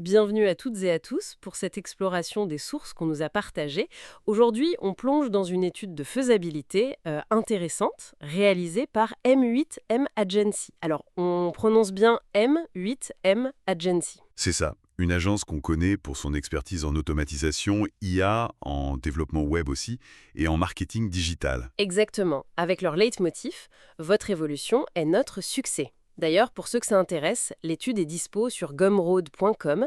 Bienvenue à toutes et à tous pour cette exploration des sources qu'on nous a partagées. Aujourd'hui, on plonge dans une étude de faisabilité intéressante réalisée par M8M Agency. Alors, on prononce bien M8M Agency. C'est ça, une agence qu'on connaît pour son expertise en automatisation, IA, en développement web aussi, et en marketing digital. Exactement, avec leur leitmotiv, votre évolution est notre succès. D'ailleurs, pour ceux que ça intéresse, l'étude est dispo sur gumroad.com.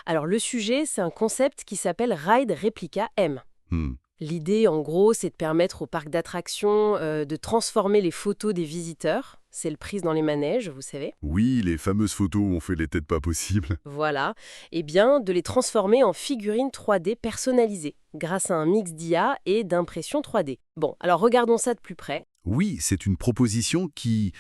Alors le sujet, c'est un concept qui s'appelle Ride Replica M. Hmm. L'idée, en gros, c'est de permettre au parc d'attractions de transformer les photos des visiteurs. C'est le prise dans les manèges, vous savez. Oui, les fameuses photos où on fait les têtes pas possibles. Voilà. Eh bien, de les transformer en figurines 3D personnalisées, grâce à un mix d'IA et d'impression 3D. Bon, alors regardons ça de plus près. Oui, c'est une proposition qui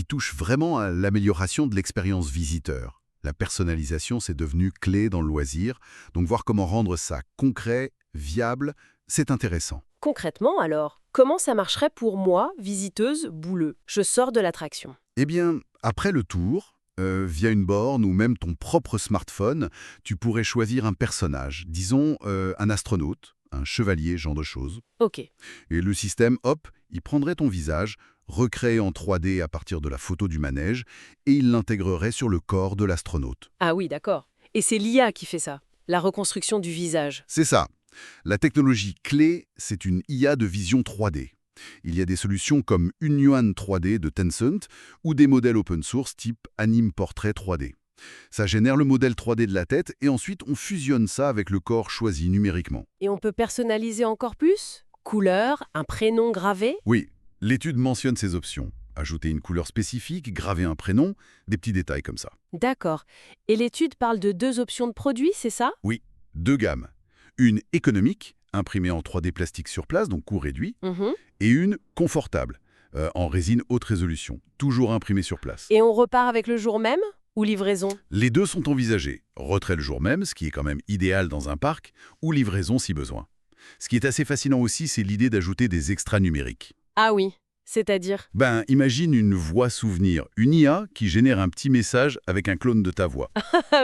touche vraiment à l'amélioration de l'expérience visiteur. La personnalisation, c'est devenu clé dans le loisir, donc voir comment rendre ça concret, viable, c'est intéressant. Concrètement, alors, comment ça marcherait pour moi, visiteuse bouleux? Je sors de l'attraction. Eh bien, après le tour, via une borne ou même ton propre smartphone, tu pourrais choisir un personnage, disons un astronaute, un chevalier, genre de choses. Ok. Et le système, hop, il prendrait ton visage, recréé en 3D à partir de la photo du manège, et il l'intégrerait sur le corps de l'astronaute. Ah oui, d'accord. Et c'est l'IA qui fait ça, la reconstruction du visage. C'est ça. La technologie clé, c'est une IA de vision 3D. Il y a des solutions comme Unyuan 3D de Tencent ou des modèles open source type Anime Portrait 3D. Ça génère le modèle 3D de la tête et ensuite on fusionne ça avec le corps choisi numériquement. Et on peut personnaliser encore plus? Couleur, un prénom gravé? Oui, l'étude mentionne ces options. Ajouter une couleur spécifique, graver un prénom, des petits détails comme ça. D'accord. Et l'étude parle de 2 options de produits, c'est ça? Oui, deux gammes. Une économique, imprimée en 3D plastique sur place, donc coût réduit, Mhm. et une confortable, en résine haute résolution, toujours imprimée sur place. Et on repart avec le jour même? Ou livraison? Les deux sont envisagés, retrait le jour même, ce qui est quand même idéal dans un parc, ou livraison si besoin. Ce qui est assez fascinant aussi, c'est l'idée d'ajouter des extras numériques. Ah oui, c'est-à-dire? Imagine une voix souvenir, une IA qui génère un petit message avec un clone de ta voix.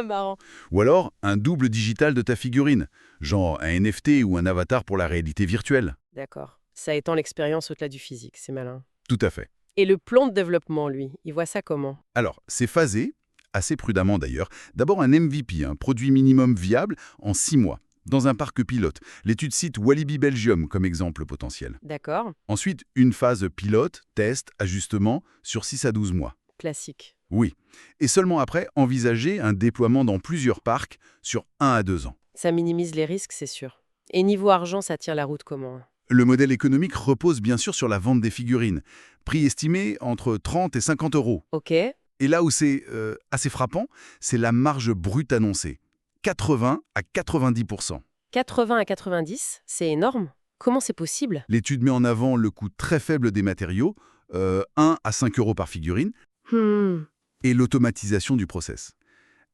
Marrant. Ou alors un double digital de ta figurine, genre un NFT ou un avatar pour la réalité virtuelle. D'accord. Ça étend l'expérience au-delà du physique, c'est malin. Tout à fait. Et le plan de développement, lui, il voit ça comment? Alors, c'est phasé, assez prudemment d'ailleurs. D'abord un MVP, un produit minimum viable, en 6 mois, dans un parc pilote. L'étude cite Walibi Belgium comme exemple potentiel. D'accord. Ensuite, une phase pilote, test, ajustement, sur 6 à 12 mois. Classique. Oui. Et seulement après, envisager un déploiement dans plusieurs parcs sur 1 à 2 ans. Ça minimise les risques, c'est sûr. Et niveau argent, ça tient la route comment? Le modèle économique repose bien sûr sur la vente des figurines. Prix estimé entre 30 et 50 euros. Ok. Et là où c'est assez frappant, c'est la marge brute annoncée. 80 à 90%. 80 à 90, c'est énorme. Comment c'est possible? L'étude met en avant le coût très faible des matériaux, 1 à 5 euros par figurine, Hmm. et l'automatisation du process.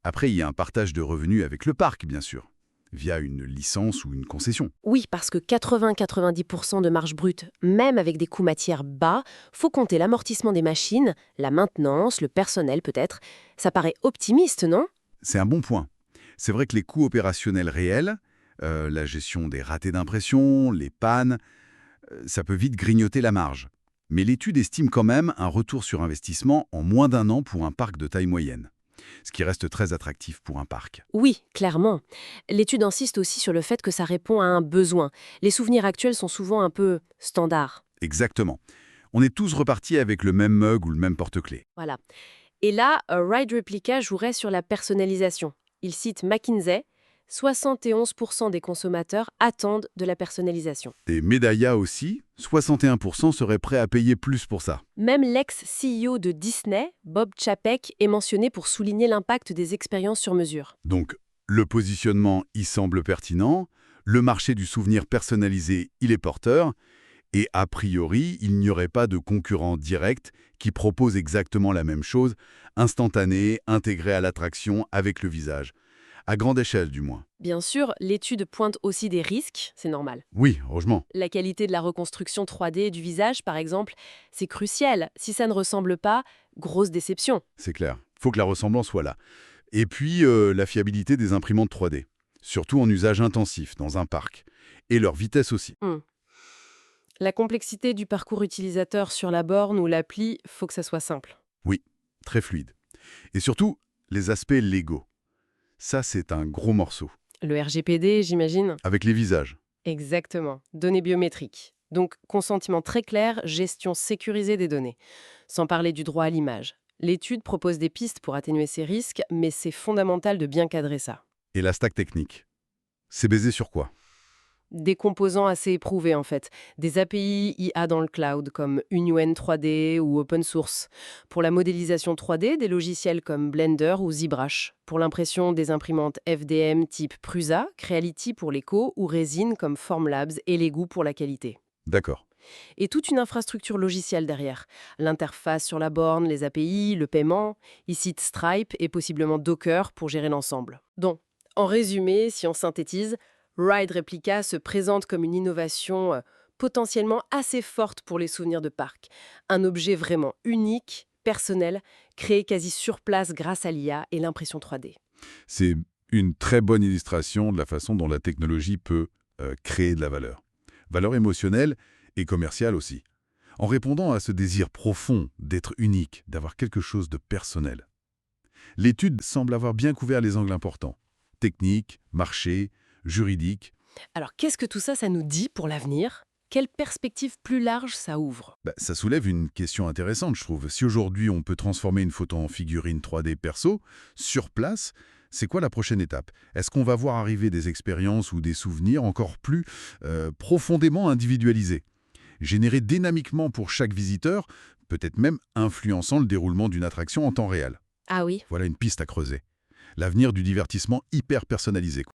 Après, il y a un partage de revenus avec le parc, bien sûr, via une licence ou une concession. Oui, parce que 80-90% de marge brute, même avec des coûts matières bas, faut compter l'amortissement des machines, la maintenance, le personnel peut-être. Ça paraît optimiste, non? C'est un bon point. C'est vrai que les coûts opérationnels réels, la gestion des ratés d'impression, les pannes, ça peut vite grignoter la marge. Mais l'étude estime quand même un retour sur investissement en moins d'1 an pour un parc de taille moyenne, ce qui reste très attractif pour un parc. Oui, clairement. L'étude insiste aussi sur le fait que ça répond à un besoin. Les souvenirs actuels sont souvent un peu standards. Exactement. On est tous repartis avec le même mug ou le même porte-clés. Voilà. Et là, Ride Replica jouerait sur la personnalisation. Il cite McKinsey, 71% des consommateurs attendent de la personnalisation. Et Medaya aussi, 61% seraient prêts à payer plus pour ça. Même l'ex-CEO de Disney, Bob Chapek, est mentionné pour souligner l'impact des expériences sur mesure. Donc, le positionnement y semble pertinent, le marché du souvenir personnalisé, il est porteur, et a priori, il n'y aurait pas de concurrent direct qui propose exactement la même chose, instantané, intégré à l'attraction avec le visage. À grande échelle, du moins. Bien sûr, l'étude pointe aussi des risques, c'est normal. Oui, heureusement. La qualité de la reconstruction 3D du visage, par exemple, c'est crucial. Si ça ne ressemble pas, grosse déception. C'est clair. Faut que la ressemblance soit là. Et puis, la fiabilité des imprimantes 3D, surtout en usage intensif dans un parc. Et leur vitesse aussi. Hmm. La complexité du parcours utilisateur sur la borne ou l'appli, faut que ça soit simple. Oui, très fluide. Et surtout, les aspects légaux. Ça, c'est un gros morceau. Le RGPD, j'imagine? Avec les visages. Exactement. Données biométriques. Donc, consentement très clair, gestion sécurisée des données. Sans parler du droit à l'image. L'étude propose des pistes pour atténuer ces risques, mais c'est fondamental de bien cadrer ça. Et la stack technique. C'est basé sur quoi? Des composants assez éprouvés en fait, des API IA dans le cloud comme Unuen 3D ou open source. Pour la modélisation 3D, des logiciels comme Blender ou ZBrush. Pour l'impression, des imprimantes FDM type Prusa, Creality pour l'éco ou Resin comme Formlabs et Lego pour la qualité. D'accord. Et toute une infrastructure logicielle derrière. L'interface sur la borne, les API, le paiement. Ici Stripe et possiblement Docker pour gérer l'ensemble. Donc, en résumé, si on synthétise, Ride Replica se présente comme une innovation potentiellement assez forte pour les souvenirs de parc. Un objet vraiment unique, personnel, créé quasi sur place grâce à l'IA et l'impression 3D. C'est une très bonne illustration de la façon dont la technologie peut créer de la valeur. Valeur émotionnelle et commerciale aussi. En répondant à ce désir profond d'être unique, d'avoir quelque chose de personnel. L'étude semble avoir bien couvert les angles importants. Technique, marché, juridique. Alors qu'est-ce que tout ça, ça nous dit pour l'avenir? Quelle perspective plus large ça ouvre? Ça soulève une question intéressante, je trouve. Si aujourd'hui on peut transformer une photo en figurine 3D perso, sur place, c'est quoi la prochaine étape? Est-ce qu'on va voir arriver des expériences ou des souvenirs encore plus profondément individualisés, générés dynamiquement pour chaque visiteur, peut-être même influençant le déroulement d'une attraction en temps réel? Ah oui. Voilà une piste à creuser. L'avenir du divertissement hyper personnalisé.